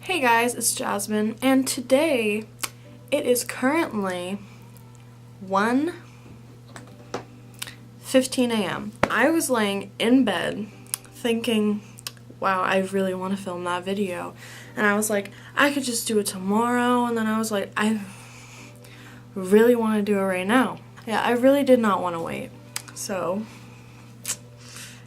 Hey guys, it's Jasmine, and today it is currently 1:15 a.m. I was laying in bed thinking, wow, I really want to film that video. And I was like, I could just do it tomorrow, and then I was like, I really want to do it right now. Yeah, I really did not want to wait. So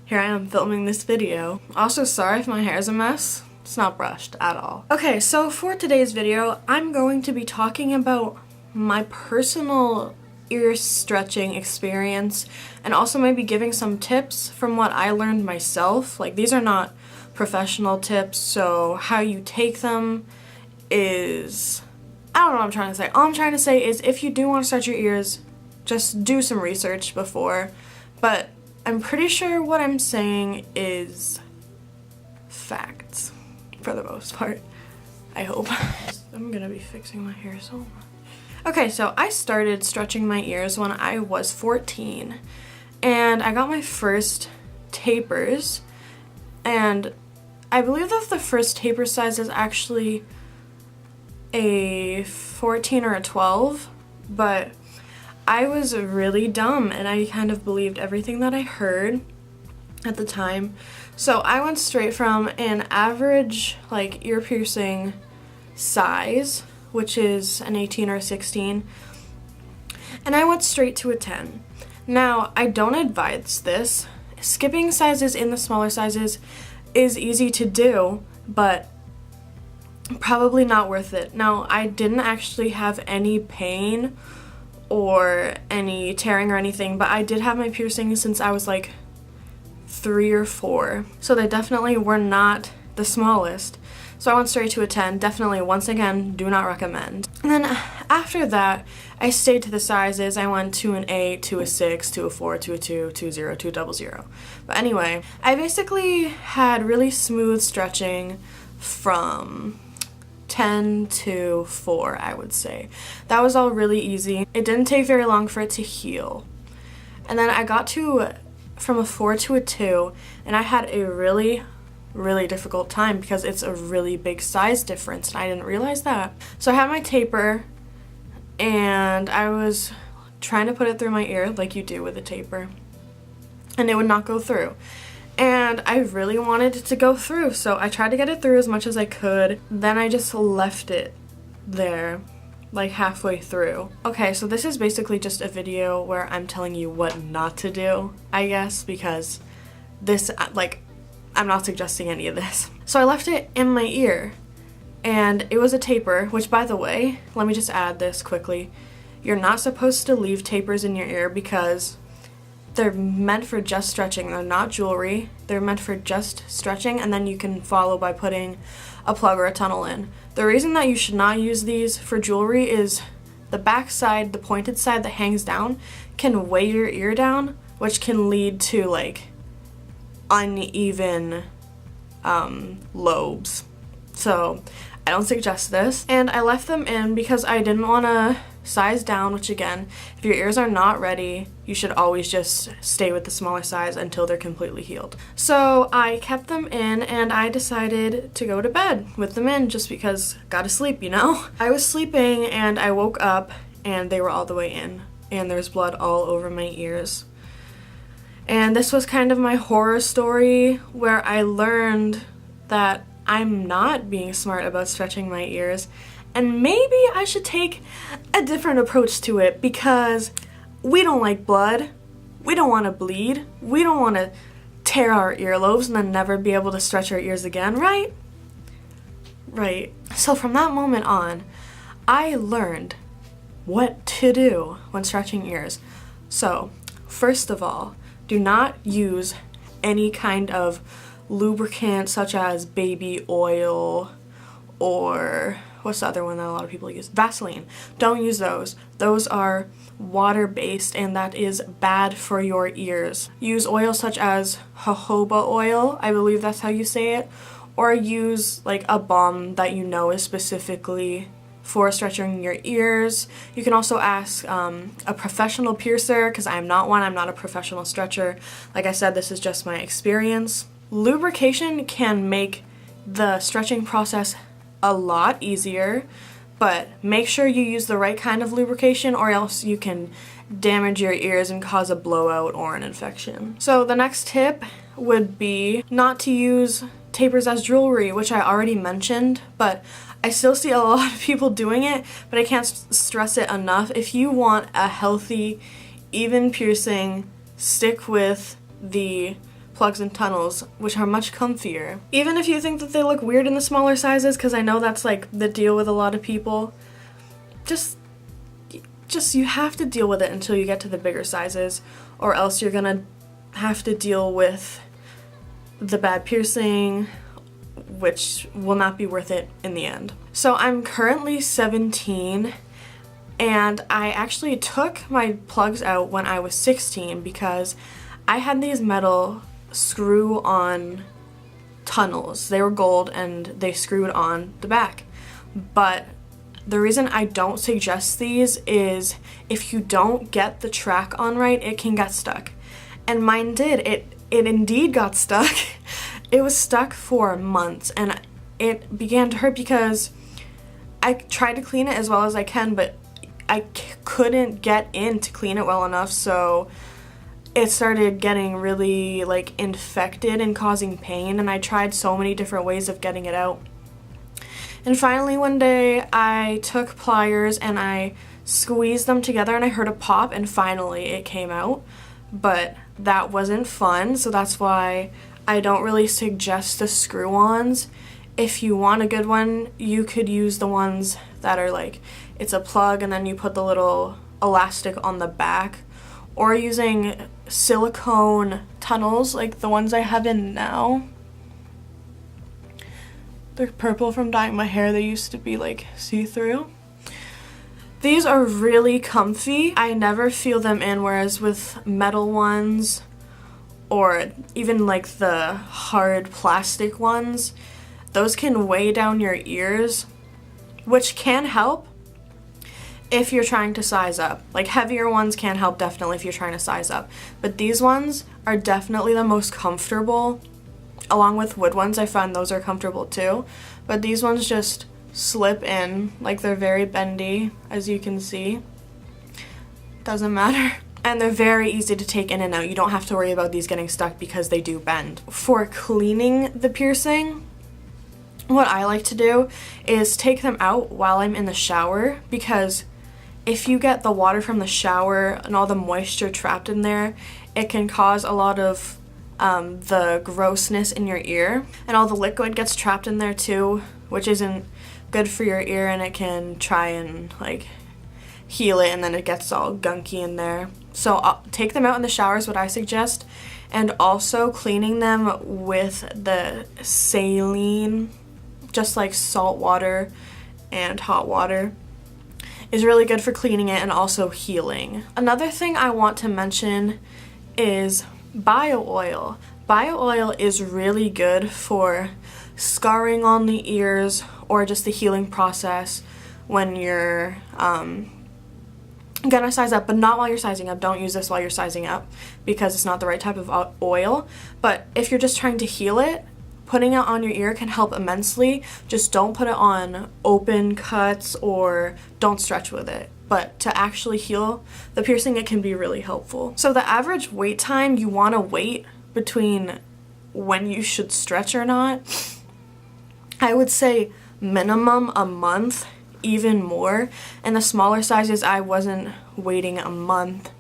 here I am filming this video. Also, sorry if my hair's a mess. It's not brushed at all. Okay, so for today's video, I'm going to be talking about my personal ear stretching experience and also maybe giving some tips from what I learned myself. Like, these are not professional tips, so how you take them is, I don't know what I'm trying to say. All I'm trying to say is if you do want to stretch your ears, just do some research before, but I'm pretty sure what I'm saying is facts. For the most part, I hope. I'm gonna be fixing my hair so much. Okay, so I started stretching my ears when I was 14, and I got my first tapers, and I believe that the first taper size is actually a 14 or a 12, but I was really dumb and I kind of believed everything that I heard at the time. So I went straight from an average like ear piercing size, which is an 18 or a 16, and I went straight to a 10. Now, I don't advise this. Skipping sizes in the smaller sizes is easy to do, but probably not worth it. Now, I didn't actually have any pain or any tearing or anything, but I did have my piercings since I was like 3 or 4, so they definitely were not the smallest. So I went straight to a 10. Definitely, once again, do not recommend. And then after that, I stayed to the sizes. I went to an 8, to a 6, to a 4, to a 2, to a 0, to a 00. But anyway, I basically had really smooth stretching from 10 to 4, I would say. That was all really easy. It didn't take very long for it to heal. And then I got to from a 4 to a 2, and I had a really difficult time because it's a really big size difference, and I didn't realize that. So I had my taper, and I was trying to put it through my ear like you do with a taper, and it would not go through. And I really wanted it to go through, so I tried to get it through as much as I could. Then I just left it there like halfway through. Okay, so this is basically just a video where I'm telling you what not to do, I guess, because this, like, I'm not suggesting any of this. So I left it in my ear, and it was a taper, which, by the way, let me just add this quickly. You're not supposed to leave tapers in your ear because they're meant for just stretching. They're not jewelry. They're meant for just stretching, and then you can follow by putting a plug or a tunnel in. The reason that you should not use these for jewelry is the back side, the pointed side that hangs down, can weigh your ear down, which can lead to like uneven lobes. So I don't suggest this. And I left them in because I didn't want to size down, which again, if your ears are not ready, you should always just stay with the smaller size until they're completely healed. So I kept them in, and I decided to go to bed with them in just because gotta sleep, you know? I was sleeping and I woke up and they were all the way in, and there's blood all over my ears. And this was kind of my horror story where I learned that I'm not being smart about stretching my ears, and maybe I should take a different approach to it because we don't like blood, we don't want to bleed, we don't want to tear our earlobes and then never be able to stretch our ears again, right? Right. So from that moment on, I learned what to do when stretching ears. So, first of all, do not use any kind of lubricant such as baby oil or what's the other one that a lot of people use? Vaseline. Don't use those. Those are water-based, and that is bad for your ears. Use oil such as jojoba oil, I believe that's how you say it, or use like a balm that you know is specifically for stretching your ears. You can also ask a professional piercer, because I'm not one. I'm not a professional stretcher. Like I said, this is just my experience. Lubrication can make the stretching process a lot easier, but make sure you use the right kind of lubrication or else you can damage your ears and cause a blowout or an infection. So the next tip would be not to use tapers as jewelry, which I already mentioned, but I still see a lot of people doing it, but I can't stress it enough. If you want a healthy, even piercing, stick with the plugs and tunnels, which are much comfier. Even if you think that they look weird in the smaller sizes, because I know that's like the deal with a lot of people, just you have to deal with it until you get to the bigger sizes, or else you're gonna have to deal with the bad piercing, which will not be worth it in the end. So I'm currently 17, and I actually took my plugs out when I was 16 because I had these metal screw-on tunnels. They were gold and they screwed on the back. But the reason I don't suggest these is if you don't get the track on right, it can get stuck. And mine did. It indeed got stuck. It was stuck for months, and it began to hurt because I tried to clean it as well as I can, but I couldn't get in to clean it well enough, so it started getting really like infected and causing pain, and I tried so many different ways of getting it out. And finally one day I took pliers and I squeezed them together and I heard a pop, and finally it came out. But that wasn't fun, so that's why I don't really suggest the screw-ons. If you want a good one, you could use the ones that are like, it's a plug and then you put the little elastic on the back, or using silicone tunnels like the ones I have in now. They're purple from dyeing my hair. They used to be like see-through. These are really comfy. I never feel them in, whereas with metal ones or even like the hard plastic ones, those can weigh down your ears, which can help if you're trying to size up. Like heavier ones can help definitely if you're trying to size up. But these ones are definitely the most comfortable. Along with wood ones, I find those are comfortable too. But these ones just slip in, like they're very bendy, as you can see. Doesn't matter. And they're very easy to take in and out. You don't have to worry about these getting stuck because they do bend. For cleaning the piercing, what I like to do is take them out while I'm in the shower, because if you get the water from the shower and all the moisture trapped in there, it can cause a lot of the grossness in your ear, and all the liquid gets trapped in there too, which isn't good for your ear, and it can try and like heal it, and then it gets all gunky in there. So I'll take them out in the shower is what I suggest, and also cleaning them with the saline, just like salt water and hot water, is really good for cleaning it and also healing. Another thing I want to mention is bio oil. Bio oil is really good for scarring on the ears or just the healing process when you're gonna size up, but not while you're sizing up. Don't use this while you're sizing up because it's not the right type of oil. But if you're just trying to heal it, putting it on your ear can help immensely. Just don't put it on open cuts or don't stretch with it. But to actually heal the piercing, it can be really helpful. So the average wait time you want to wait between when you should stretch or not, I would say minimum a month, even more. In the smaller sizes, I wasn't waiting a month.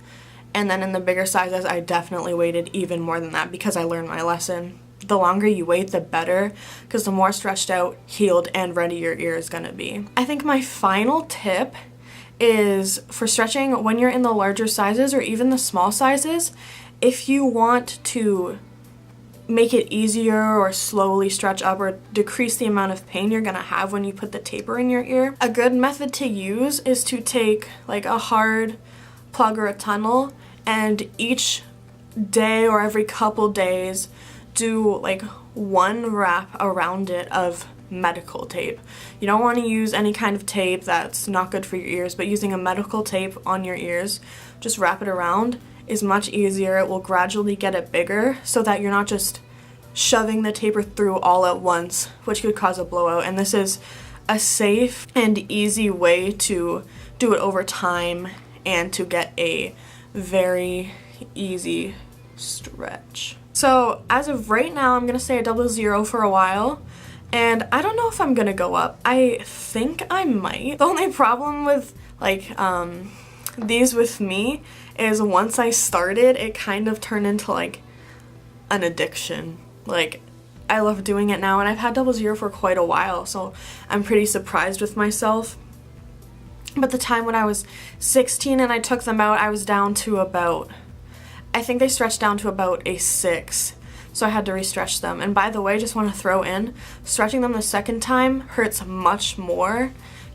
And then in the bigger sizes, I definitely waited even more than that because I learned my lesson. The longer you wait, the better, because the more stretched out, healed, and ready your ear is gonna be. I think my final tip is for stretching when you're in the larger sizes or even the small sizes. If you want to make it easier or slowly stretch up or decrease the amount of pain you're gonna have when you put the taper in your ear, a good method to use is to take like a hard plug or a tunnel, and each day or every couple days do like one wrap around it of medical tape. You don't want to use any kind of tape that's not good for your ears, but using a medical tape on your ears, just wrap it around, is much easier. It will gradually get it bigger so that you're not just shoving the taper through all at once, which could cause a blowout. And this is a safe and easy way to do it over time and to get a very easy stretch. So as of right now, I'm gonna stay at 00 for a while, and I don't know if I'm gonna go up. I think I might. The only problem with like these with me is once I started, it kind of turned into like an addiction. Like, I love doing it now, and I've had 00 for quite a while, so I'm pretty surprised with myself. But the time when I was 16 and I took them out, I was down to about, I think they stretched down to about a 6, so I had to re-stretch them. And by the way, I just want to throw in, stretching them the second time hurts much more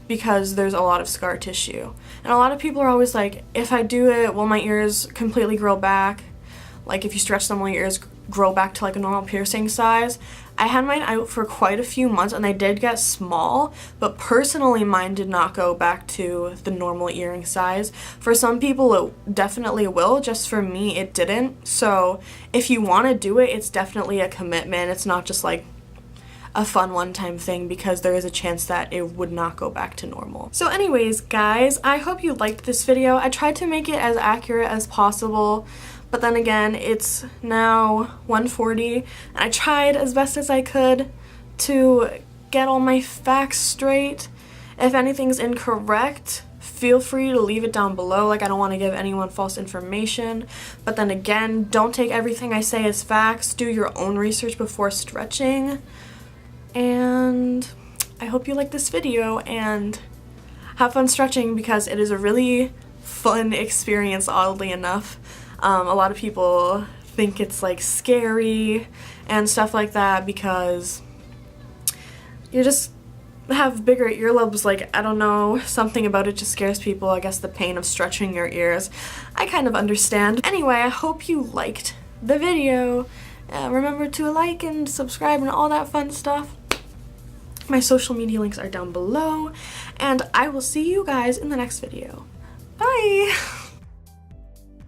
because there's a lot of scar tissue. And a lot of people are always like, if I do it, will my ears completely grow back? Like, if you stretch them, will your ears grow back to like a normal piercing size? I had mine out for quite a few months and they did get small, but personally mine did not go back to the normal earring size. For some people it definitely will, just for me it didn't. So if you want to do it, it's definitely a commitment. It's not just like a fun one-time thing, because there is a chance that it would not go back to normal. So anyways, guys, I hope you liked this video. I tried to make it as accurate as possible, but then again, it's now 1:40, and I tried as best as I could to get all my facts straight. If anything's incorrect, feel free to leave it down below. Like, I don't want to give anyone false information. But then again, don't take everything I say as facts. Do your own research before stretching. And I hope you like this video and have fun stretching, because it is a really fun experience, oddly enough. A lot of people think it's like scary and stuff like that because you just have bigger earlobes. Like, I don't know, something about it just scares people. I guess the pain of stretching your ears, I kind of understand. Anyway, I hope you liked the video. Remember to like and subscribe and all that fun stuff. My social media links are down below, and I will see you guys in the next video. Bye!